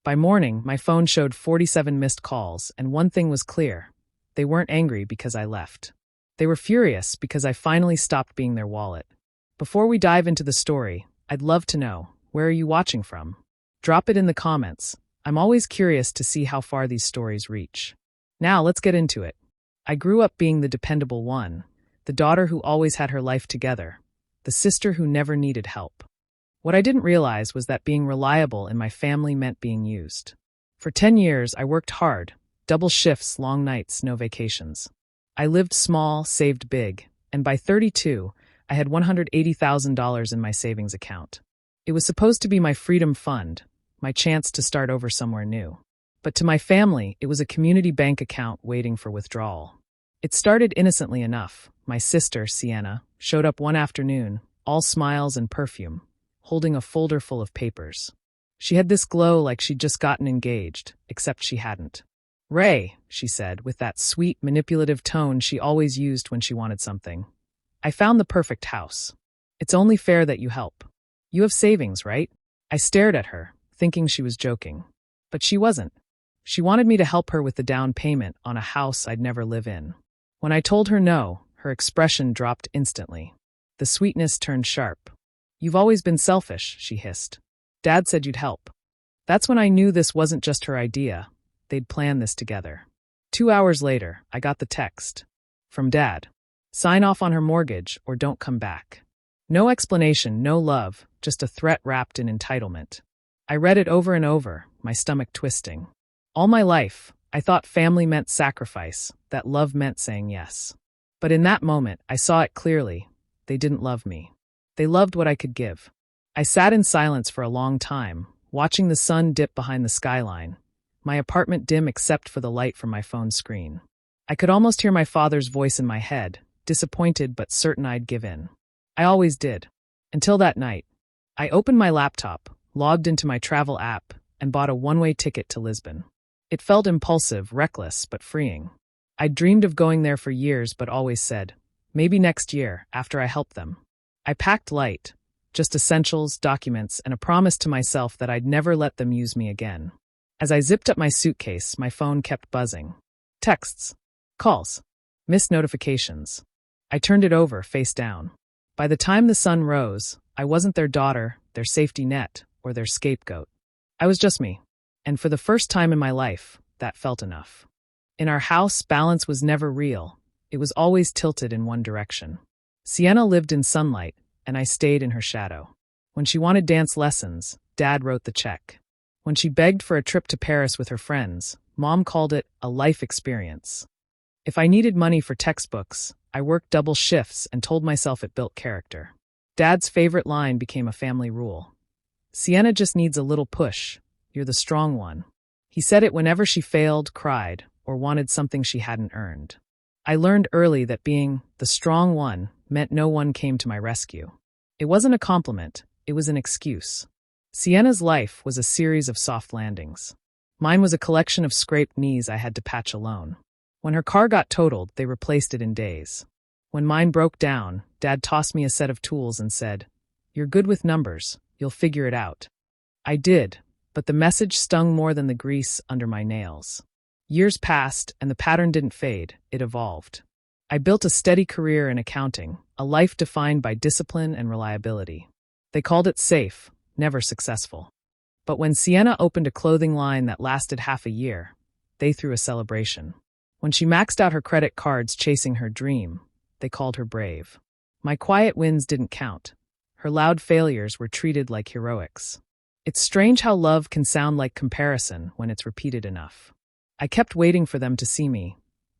By morning, my phone showed 47 missed calls, and one thing was clear. They weren't angry because I left. They were furious because I finally stopped being their wallet. Before we dive into the story, I'd love to know, where are you watching from? Drop it in the comments. I'm always curious to see how far these stories reach. Now let's get into it. I grew up being the dependable one, the daughter who always had her life together, the sister who never needed help. What I didn't realize was that being reliable in my family meant being used. For 10 years, I worked hard, double shifts, long nights, no vacations. I lived small, saved big, and by 32, I had $180,000 in my savings account. It was supposed to be my freedom fund, my chance to start over somewhere new. But to my family, it was a community bank account waiting for withdrawal. It started innocently enough. My sister, Sienna, showed up one afternoon, all smiles and perfume, holding a folder full of papers. She had this glow like she'd just gotten engaged, except she hadn't. "Ray," she said, with that sweet, manipulative tone she always used when she wanted something. "I found the perfect house. It's only fair that you help. You have savings, right?" I stared at her, thinking she was joking. But she wasn't. She wanted me to help her with the down payment on a house I'd never live in. When I told her no, her expression dropped instantly. The sweetness turned sharp. "You've always been selfish," she hissed. "Dad said you'd help." That's when I knew this wasn't just her idea. They'd planned this together. 2 hours later, I got the text. From Dad. "Sign off on her mortgage or don't come back." No explanation, no love, just a threat wrapped in entitlement. I read it over and over, my stomach twisting. All my life, I thought family meant sacrifice, that love meant saying yes. But in that moment, I saw it clearly. They didn't love me. They loved what I could give. I sat in silence for a long time, watching the sun dip behind the skyline, my apartment dim except for the light from my phone screen. I could almost hear my father's voice in my head, disappointed but certain I'd give in. I always did. Until that night. I opened my laptop, logged into my travel app, and bought a one-way ticket to Lisbon. It felt impulsive, reckless, but freeing. I'd dreamed of going there for years but always said, maybe next year, after I help them. I packed light, just essentials, documents, and a promise to myself that I'd never let them use me again. As I zipped up my suitcase, my phone kept buzzing. Texts. Calls. Missed notifications. I turned it over, face down. By the time the sun rose, I wasn't their daughter, their safety net, or their scapegoat. I was just me. And for the first time in my life, that felt enough. In our house, balance was never real. It was always tilted in one direction. Sienna lived in sunlight, and I stayed in her shadow. When she wanted dance lessons, Dad wrote the check. When she begged for a trip to Paris with her friends, Mom called it a life experience. If I needed money for textbooks, I worked double shifts and told myself it built character. Dad's favorite line became a family rule. Sienna just needs a little push. You're the strong one. He said it whenever she failed, cried, or wanted something she hadn't earned. I learned early that being the strong one meant no one came to my rescue. It wasn't a compliment, it was an excuse. Sienna's life was a series of soft landings. Mine was a collection of scraped knees I had to patch alone. When her car got totaled, they replaced it in days. When mine broke down, Dad tossed me a set of tools and said, "You're good with numbers, you'll figure it out." I did, but the message stung more than the grease under my nails. Years passed, and the pattern didn't fade, it evolved. I built a steady career in accounting, a life defined by discipline and reliability. They called it safe, never successful. But when Sienna opened a clothing line that lasted half a year, they threw a celebration. When she maxed out her credit cards chasing her dream, they called her brave. My quiet wins didn't count. Her loud failures were treated like heroics. It's strange how love can sound like comparison when it's repeated enough. I kept waiting for them to see me,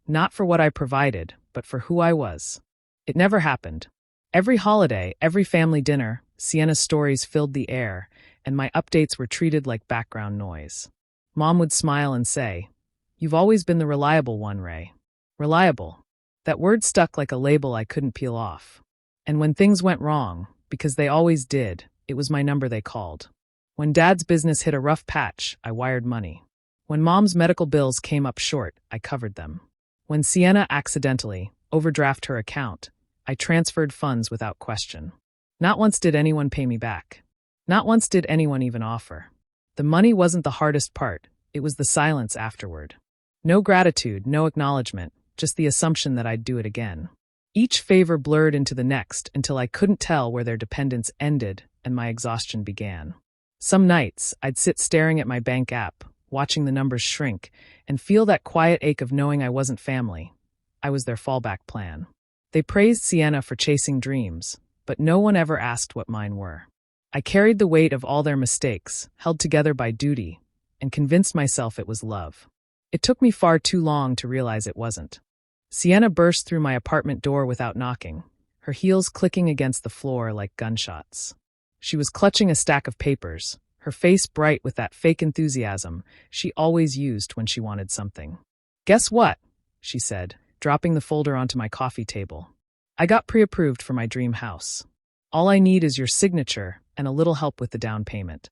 not for what I provided, but for who I was. It never happened. Every holiday, every family dinner, Sienna's stories filled the air, and my updates were treated like background noise. Mom would smile and say, "You've always been the reliable one, Ray." Reliable. That word stuck like a label I couldn't peel off. And when things went wrong, because they always did, it was my number they called. When Dad's business hit a rough patch, I wired money. When Mom's medical bills came up short, I covered them. When Sienna accidentally overdrafted her account, I transferred funds without question. Not once did anyone pay me back. Not once did anyone even offer. The money wasn't the hardest part, it was the silence afterward. No gratitude, no acknowledgement, just the assumption that I'd do it again. Each favor blurred into the next until I couldn't tell where their dependence ended and my exhaustion began. Some nights, I'd sit staring at my bank app, watching the numbers shrink, and feel that quiet ache of knowing I wasn't family. I was their fallback plan. They praised Sienna for chasing dreams, but no one ever asked what mine were. I carried the weight of all their mistakes, held together by duty, and convinced myself it was love. It took me far too long to realize it wasn't. Sienna burst through my apartment door without knocking, her heels clicking against the floor like gunshots. She was clutching a stack of papers, her face bright with that fake enthusiasm she always used when she wanted something. "Guess what?" she said, dropping the folder onto my coffee table. "I got pre-approved for my dream house. All I need is your signature and a little help with the down payment."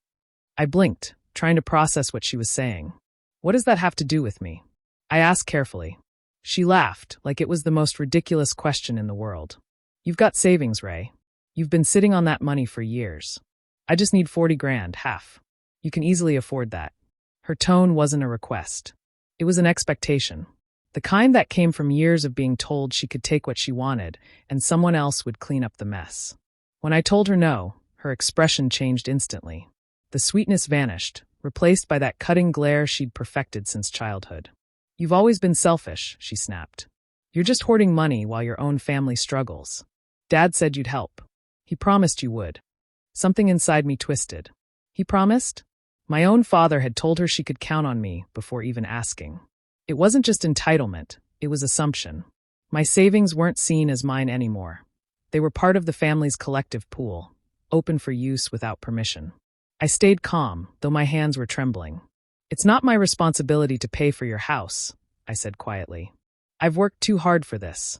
I blinked, trying to process what she was saying. "What does that have to do with me?" I asked carefully. She laughed, like it was the most ridiculous question in the world. "You've got savings, Ray. You've been sitting on that money for years. I just need 40 grand, half. You can easily afford that." Her tone wasn't a request. It was an expectation. The kind that came from years of being told she could take what she wanted and someone else would clean up the mess. When I told her no, her expression changed instantly. The sweetness vanished, replaced by that cutting glare she'd perfected since childhood. "You've always been selfish," she snapped. "You're just hoarding money while your own family struggles. Dad said you'd help. He promised you would." Something inside me twisted. He promised? My own father had told her she could count on me before even asking. It wasn't just entitlement, it was assumption. My savings weren't seen as mine anymore. They were part of the family's collective pool, open for use without permission. I stayed calm, though my hands were trembling. "It's not my responsibility to pay for your house," I said quietly. "I've worked too hard for this."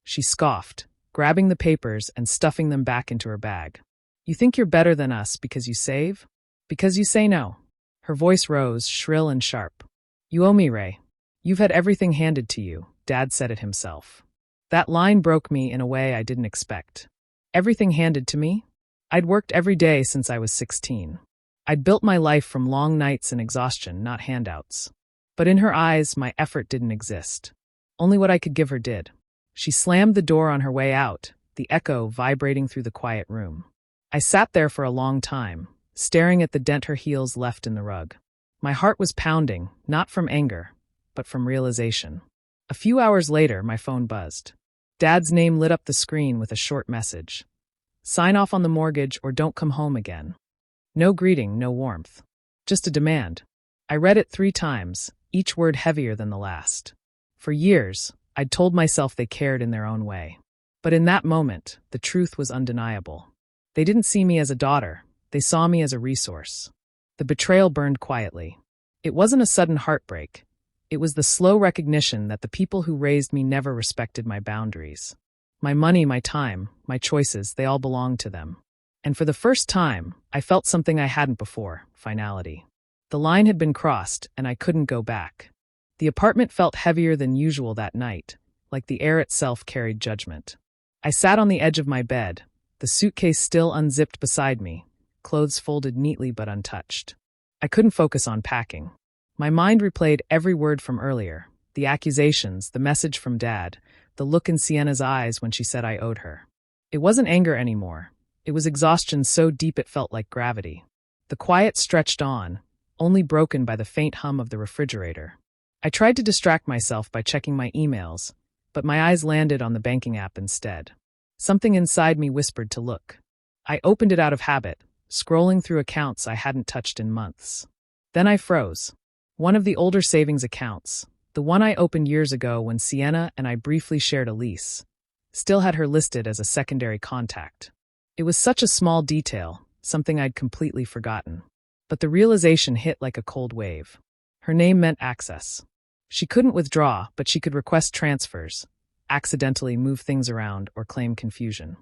She scoffed, grabbing the papers and stuffing them back into her bag. "You think you're better than us because you save? Because you say no." Her voice rose, shrill and sharp. "You owe me, Ray. You've had everything handed to you," Dad said it himself. That line broke me in a way I didn't expect. Everything handed to me? I'd worked every day since I was 16. I'd built my life from long nights and exhaustion, not handouts. But in her eyes, my effort didn't exist. Only what I could give her did. She slammed the door on her way out, the echo vibrating through the quiet room. I sat there for a long time, staring at the dent her heels left in the rug. My heart was pounding, not from anger, but from realization. A few hours later, my phone buzzed. Dad's name lit up the screen with a short message. "Sign off on the mortgage or don't come home again." No greeting, no warmth. Just a demand. I read it 3 times, each word heavier than the last. For years, I'd told myself they cared in their own way. But in that moment, the truth was undeniable. They didn't see me as a daughter, they saw me as a resource. The betrayal burned quietly. It wasn't a sudden heartbreak. It was the slow recognition that the people who raised me never respected my boundaries. My money, my time, my choices, they all belonged to them. And for the first time, I felt something I hadn't before, finality. The line had been crossed, and I couldn't go back. The apartment felt heavier than usual that night, like the air itself carried judgment. I sat on the edge of my bed, the suitcase still unzipped beside me, clothes folded neatly but untouched. I couldn't focus on packing. My mind replayed every word from earlier, the accusations, the message from Dad, the look in Sienna's eyes when she said I owed her. It wasn't anger anymore. It was exhaustion so deep it felt like gravity. The quiet stretched on, only broken by the faint hum of the refrigerator. I tried to distract myself by checking my emails, but my eyes landed on the banking app instead. Something inside me whispered to look. I opened it out of habit, scrolling through accounts I hadn't touched in months. Then I froze. One of the older savings accounts, the one I opened years ago when Sienna and I briefly shared a lease, still had her listed as a secondary contact. It was such a small detail, something I'd completely forgotten. But the realization hit like a cold wave. Her name meant access. She couldn't withdraw, but she could request transfers, accidentally move things around, or claim confusion.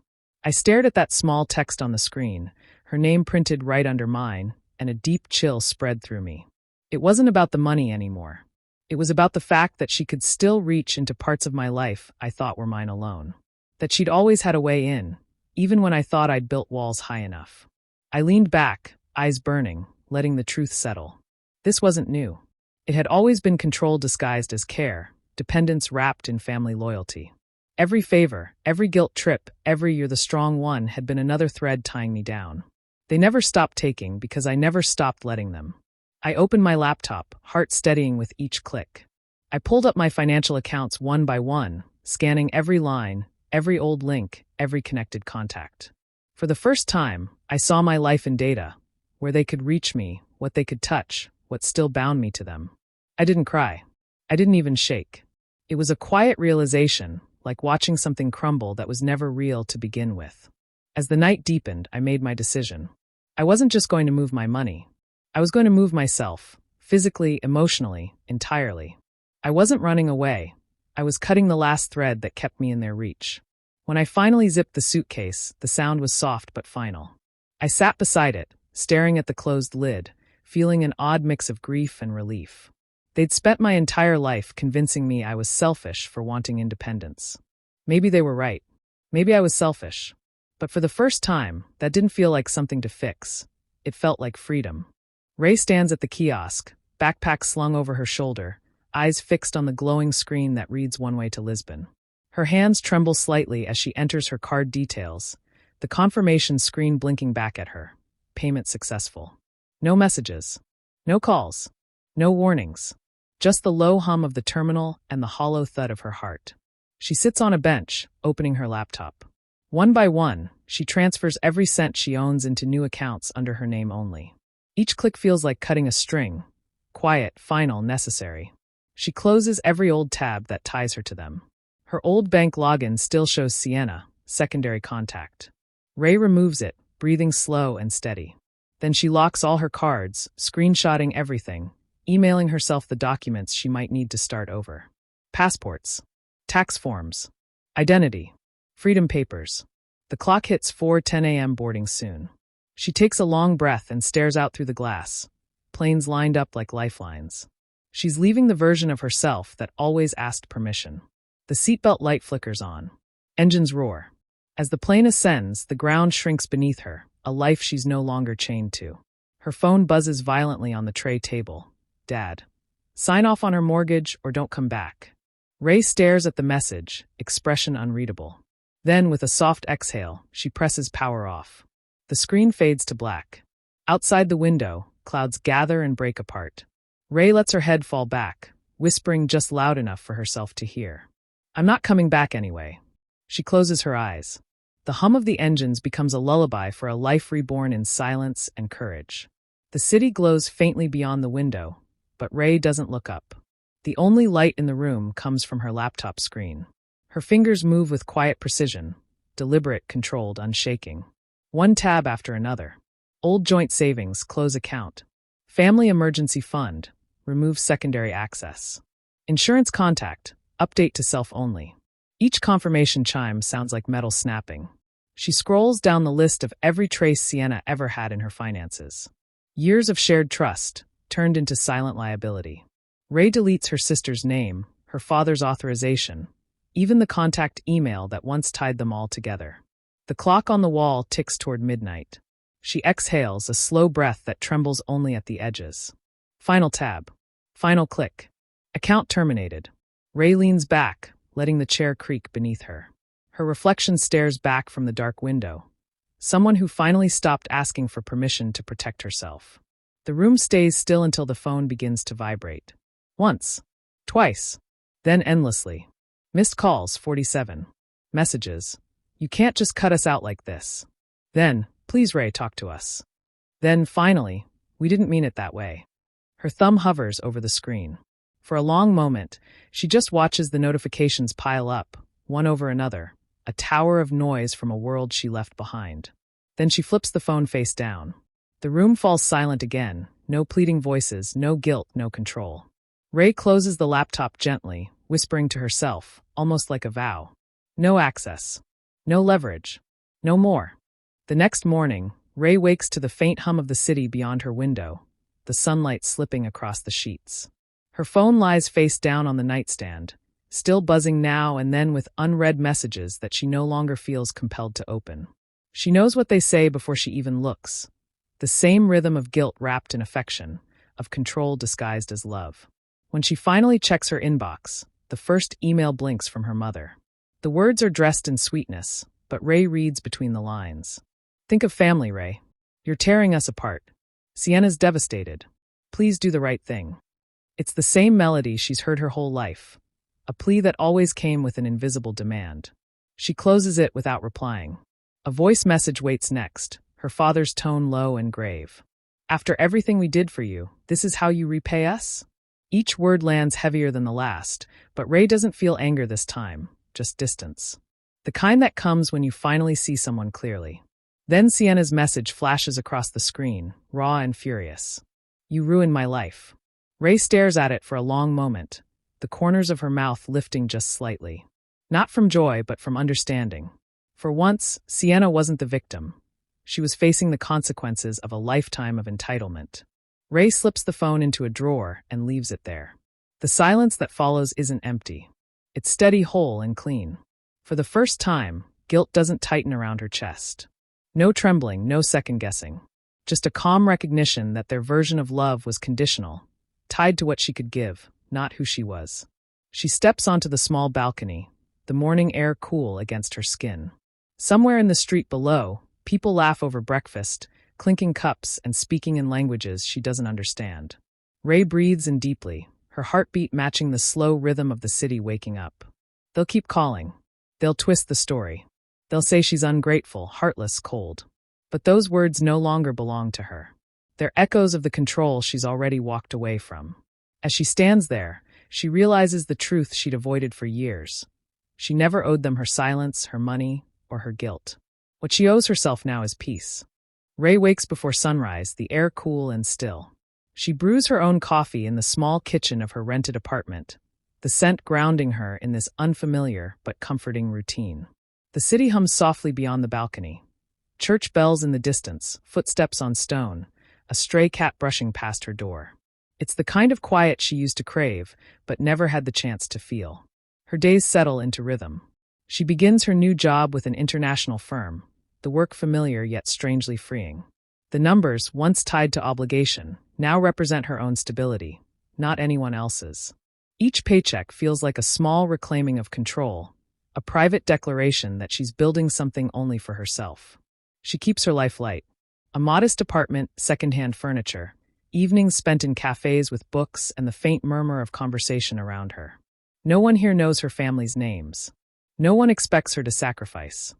I stared at that small text on the screen, her name printed right under mine, and a deep chill spread through me. It wasn't about the money anymore. It was about the fact that she could still reach into parts of my life I thought were mine alone. That she'd always had a way in, even when I thought I'd built walls high enough. I leaned back, eyes burning, letting the truth settle. This wasn't new. It had always been control disguised as care, dependence wrapped in family loyalty. Every favor, every guilt trip, every "you're the strong one" had been another thread tying me down. They never stopped taking because I never stopped letting them. I opened my laptop, heart steadying with each click. I pulled up my financial accounts one by one, scanning every line, every old link, every connected contact. For the first time, I saw my life in data, where they could reach me, what they could touch, what still bound me to them. I didn't cry. I didn't even shake. It was a quiet realization, like watching something crumble that was never real to begin with. As the night deepened, I made my decision. I wasn't just going to move my money. I was going to move myself, physically, emotionally, entirely. I wasn't running away. I was cutting the last thread that kept me in their reach. When I finally zipped the suitcase, the sound was soft but final. I sat beside it, staring at the closed lid, feeling an odd mix of grief and relief. They'd spent my entire life convincing me I was selfish for wanting independence. Maybe they were right. Maybe I was selfish. But for the first time, that didn't feel like something to fix. It felt like freedom. Ray stands at the kiosk, backpack slung over her shoulder, eyes fixed on the glowing screen that reads one way to Lisbon. Her hands tremble slightly as she enters her card details, the confirmation screen blinking back at her. Payment successful. No messages. No calls. No warnings. Just the low hum of the terminal and the hollow thud of her heart. She sits on a bench, opening her laptop. One by one, she transfers every cent she owns into new accounts under her name only. Each click feels like cutting a string. Quiet, final, necessary. She closes every old tab that ties her to them. Her old bank login still shows Sienna, secondary contact. Ray removes it, breathing slow and steady. Then she locks all her cards, screenshotting everything, emailing herself the documents she might need to start over. Passports. Tax forms. Identity. Freedom papers. The clock hits 4:10 a.m. boarding soon. She takes a long breath and stares out through the glass. Planes lined up like lifelines. She's leaving the version of herself that always asked permission. The seatbelt light flickers on. Engines roar. As the plane ascends, the ground shrinks beneath her, a life she's no longer chained to. Her phone buzzes violently on the tray table. Dad. Sign off on her mortgage or don't come back. Ray stares at the message, expression unreadable. Then, with a soft exhale, she presses power off. The screen fades to black. Outside the window, clouds gather and break apart. Ray lets her head fall back, whispering just loud enough for herself to hear. I'm not coming back anyway. She closes her eyes. The hum of the engines becomes a lullaby for a life reborn in silence and courage. The city glows faintly beyond the window, but Ray doesn't look up. The only light in the room comes from her laptop screen. Her fingers move with quiet precision, deliberate, controlled, unshaking. One tab after another. Old joint savings, close account. Family emergency fund, remove secondary access. Insurance contact, update to self only. Each confirmation chime sounds like metal snapping. She scrolls down the list of every trace Sienna ever had in her finances. Years of shared trust, turned into silent liability. Ray deletes her sister's name, her father's authorization, even the contact email that once tied them all together. The clock on the wall ticks toward midnight. She exhales, a slow breath that trembles only at the edges. Final tab. Final click. Account terminated. Ray leans back, letting the chair creak beneath her. Her reflection stares back from the dark window. Someone who finally stopped asking for permission to protect herself. The room stays still until the phone begins to vibrate. Once. Twice. Then endlessly. Missed calls, 47. Messages. You can't just cut us out like this. Then, please Ray, talk to us. Then, finally, we didn't mean it that way. Her thumb hovers over the screen. For a long moment, she just watches the notifications pile up, one over another, a tower of noise from a world she left behind. Then she flips the phone face down. The room falls silent again, no pleading voices, no guilt, no control. Ray closes the laptop gently, whispering to herself, almost like a vow. No access. No leverage. No more. The next morning, Ray wakes to the faint hum of the city beyond her window, the sunlight slipping across the sheets. Her phone lies face down on the nightstand, still buzzing now and then with unread messages that she no longer feels compelled to open. She knows what they say before she even looks. The same rhythm of guilt wrapped in affection, of control disguised as love. When she finally checks her inbox, the first email blinks from her mother. The words are dressed in sweetness, but Ray reads between the lines. Think of family, Ray. You're tearing us apart. Sienna's devastated. Please do the right thing. It's the same melody she's heard her whole life, a plea that always came with an invisible demand. She closes it without replying. A voice message waits next, her father's tone low and grave. After everything we did for you, this is how you repay us? Each word lands heavier than the last, but Ray doesn't feel anger this time, just distance. The kind that comes when you finally see someone clearly. Then Sienna's message flashes across the screen, raw and furious. You ruined my life. Ray stares at it for a long moment, the corners of her mouth lifting just slightly. Not from joy, but from understanding. For once, Sienna wasn't the victim. She was facing the consequences of a lifetime of entitlement. Ray slips the phone into a drawer and leaves it there. The silence that follows isn't empty. It's steady, whole, and clean. For the first time, guilt doesn't tighten around her chest. No trembling, no second-guessing. Just a calm recognition that their version of love was conditional, tied to what she could give, not who she was. She steps onto the small balcony, the morning air cool against her skin. Somewhere in the street below, people laugh over breakfast, clinking cups and speaking in languages she doesn't understand. Ray breathes in deeply, her heartbeat matching the slow rhythm of the city waking up. They'll keep calling. They'll twist the story. They'll say she's ungrateful, heartless, cold. But those words no longer belong to her. They're echoes of the control she's already walked away from. As she stands there, she realizes the truth she'd avoided for years. She never owed them her silence, her money, or her guilt. What she owes herself now is peace. Ray wakes before sunrise, the air cool and still. She brews her own coffee in the small kitchen of her rented apartment, the scent grounding her in this unfamiliar but comforting routine. The city hums softly beyond the balcony. Church bells in the distance, footsteps on stone, a stray cat brushing past her door. It's the kind of quiet she used to crave, but never had the chance to feel. Her days settle into rhythm. She begins her new job with an international firm, the work familiar yet strangely freeing. The numbers, once tied to obligation, now represent her own stability, not anyone else's. Each paycheck feels like a small reclaiming of control, a private declaration that she's building something only for herself. She keeps her life light. A modest apartment, secondhand furniture, evenings spent in cafes with books and the faint murmur of conversation around her. No one here knows her family's names. No one expects her to sacrifice.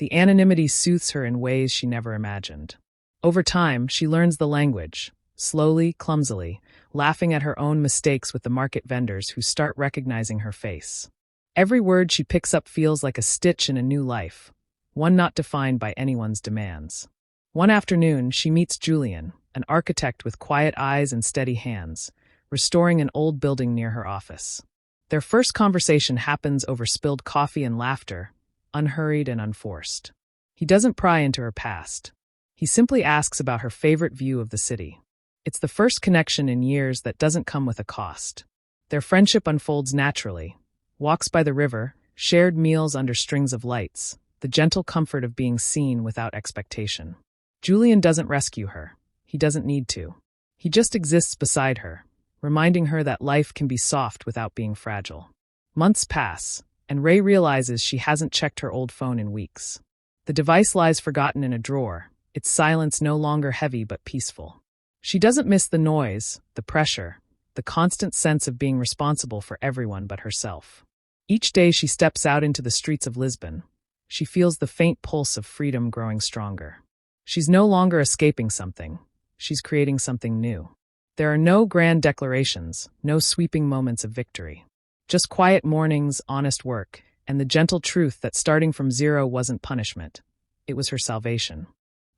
The anonymity soothes her in ways she never imagined. Over time, she learns the language, slowly, clumsily, laughing at her own mistakes with the market vendors who start recognizing her face. Every word she picks up feels like a stitch in a new life, one not defined by anyone's demands. One afternoon, she meets Julian, an architect with quiet eyes and steady hands, restoring an old building near her office. Their first conversation happens over spilled coffee and laughter, unhurried and unforced. He doesn't pry into her past. He simply asks about her favorite view of the city. It's the first connection in years that doesn't come with a cost. Their friendship unfolds naturally. Walks by the river, shared meals under strings of lights, the gentle comfort of being seen without expectation. Julian doesn't rescue her. He doesn't need to. He just exists beside her, reminding her that life can be soft without being fragile. Months pass, and Ray realizes she hasn't checked her old phone in weeks. The device lies forgotten in a drawer, its silence no longer heavy but peaceful. She doesn't miss the noise, the pressure, the constant sense of being responsible for everyone but herself. Each day she steps out into the streets of Lisbon, she feels the faint pulse of freedom growing stronger. She's no longer escaping something. She's creating something new. There are no grand declarations, no sweeping moments of victory. Just quiet mornings, honest work, and the gentle truth that starting from zero wasn't punishment. It was her salvation.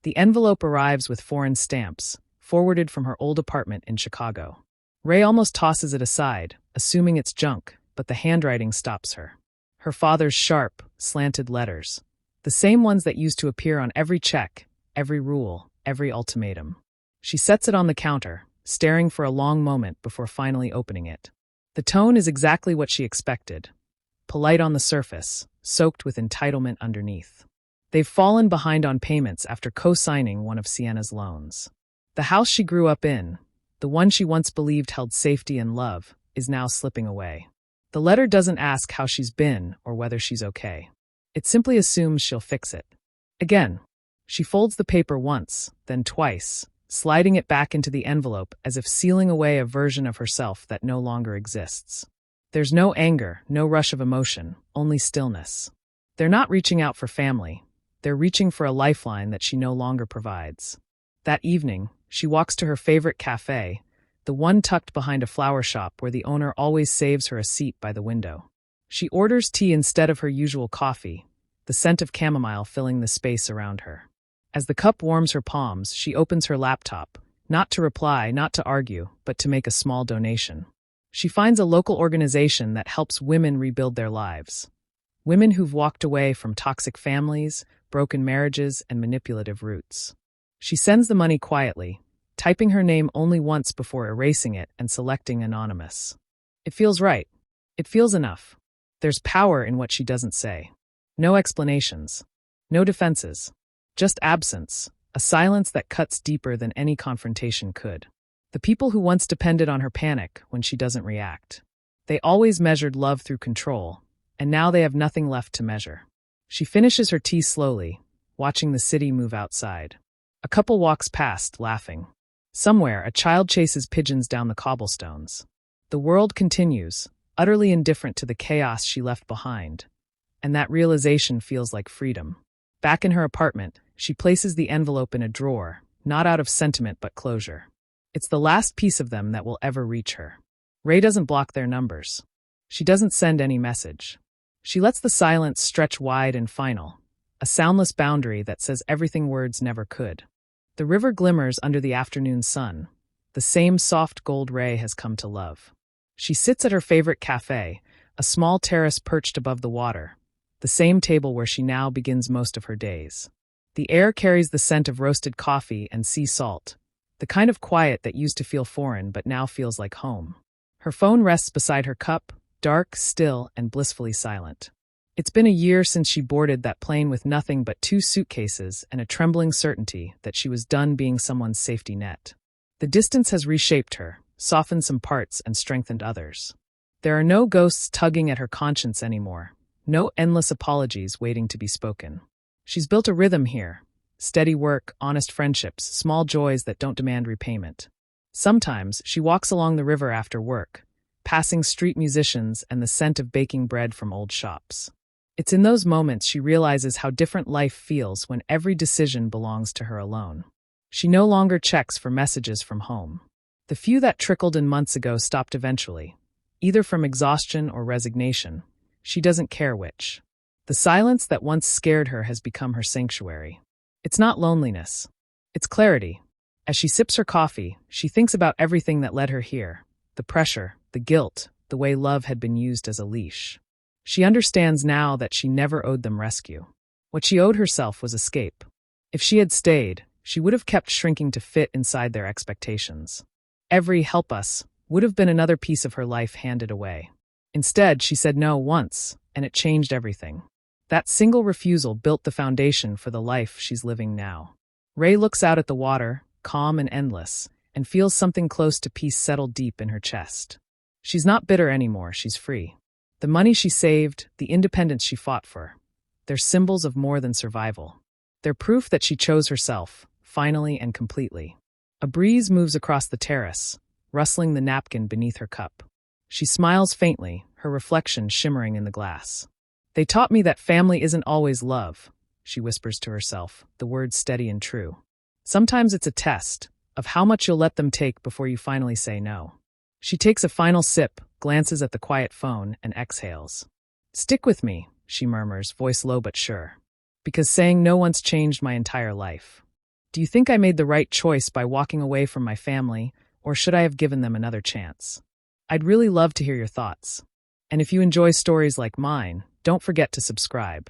The envelope arrives with foreign stamps, forwarded from her old apartment in Chicago. Ray almost tosses it aside, assuming it's junk, but the handwriting stops her. Her father's sharp, slanted letters. The same ones that used to appear on every check, every rule, every ultimatum. She sets it on the counter, staring for a long moment before finally opening it. The tone is exactly what she expected. Polite on the surface, soaked with entitlement underneath. They've fallen behind on payments after co-signing one of Sienna's loans. The house she grew up in, the one she once believed held safety and love, is now slipping away. The letter doesn't ask how she's been or whether she's okay. It simply assumes she'll fix it. Again, she folds the paper once, then twice, sliding it back into the envelope as if sealing away a version of herself that no longer exists. There's no anger, no rush of emotion, only stillness. They're not reaching out for family. They're reaching for a lifeline that she no longer provides. That evening, she walks to her favorite cafe, the one tucked behind a flower shop where the owner always saves her a seat by the window. She orders tea instead of her usual coffee, the scent of chamomile filling the space around her. As the cup warms her palms, she opens her laptop, not to reply, not to argue, but to make a small donation. She finds a local organization that helps women rebuild their lives. Women who've walked away from toxic families, broken marriages, and manipulative roots. She sends the money quietly, typing her name only once before erasing it and selecting anonymous. It feels right. It feels enough. There's power in what she doesn't say. No explanations. No defenses. Just absence, a silence that cuts deeper than any confrontation could. The people who once depended on her panic when she doesn't react. They always measured love through control, and now they have nothing left to measure. She finishes her tea slowly, watching the city move outside. A couple walks past, laughing. Somewhere, a child chases pigeons down the cobblestones. The world continues, utterly indifferent to the chaos she left behind, and that realization feels like freedom. Back in her apartment, she places the envelope in a drawer, not out of sentiment but closure. It's the last piece of them that will ever reach her. Ray doesn't block their numbers. She doesn't send any message. She lets the silence stretch wide and final, a soundless boundary that says everything words never could. The river glimmers under the afternoon sun, the same soft gold Ray has come to love. She sits at her favorite cafe, a small terrace perched above the water, the same table where she now begins most of her days. The air carries the scent of roasted coffee and sea salt, the kind of quiet that used to feel foreign but now feels like home. Her phone rests beside her cup, dark, still, and blissfully silent. It's been a year since she boarded that plane with nothing but 2 suitcases and a trembling certainty that she was done being someone's safety net. The distance has reshaped her, softened some parts and strengthened others. There are no ghosts tugging at her conscience anymore, no endless apologies waiting to be spoken. She's built a rhythm here, steady work, honest friendships, small joys that don't demand repayment. Sometimes she walks along the river after work, passing street musicians and the scent of baking bread from old shops. It's in those moments she realizes how different life feels when every decision belongs to her alone. She no longer checks for messages from home. The few that trickled in months ago stopped eventually, either from exhaustion or resignation. She doesn't care which. The silence that once scared her has become her sanctuary. It's not loneliness. It's clarity. As she sips her coffee, she thinks about everything that led her here. The pressure, the guilt, the way love had been used as a leash. She understands now that she never owed them rescue. What she owed herself was escape. If she had stayed, she would have kept shrinking to fit inside their expectations. Every "help us" would have been another piece of her life handed away. Instead, she said no once, and it changed everything. That single refusal built the foundation for the life she's living now. Ray looks out at the water, calm and endless, and feels something close to peace settle deep in her chest. She's not bitter anymore, she's free. The money she saved, the independence she fought for, they're symbols of more than survival. They're proof that she chose herself, finally and completely. A breeze moves across the terrace, rustling the napkin beneath her cup. She smiles faintly, her reflection shimmering in the glass. They taught me that family isn't always love, she whispers to herself, the words steady and true. Sometimes it's a test of how much you'll let them take before you finally say no. She takes a final sip, glances at the quiet phone, and exhales. Stick with me, she murmurs, voice low but sure. Because saying no once changed my entire life. Do you think I made the right choice by walking away from my family, or should I have given them another chance? I'd really love to hear your thoughts. And if you enjoy stories like mine, don't forget to subscribe.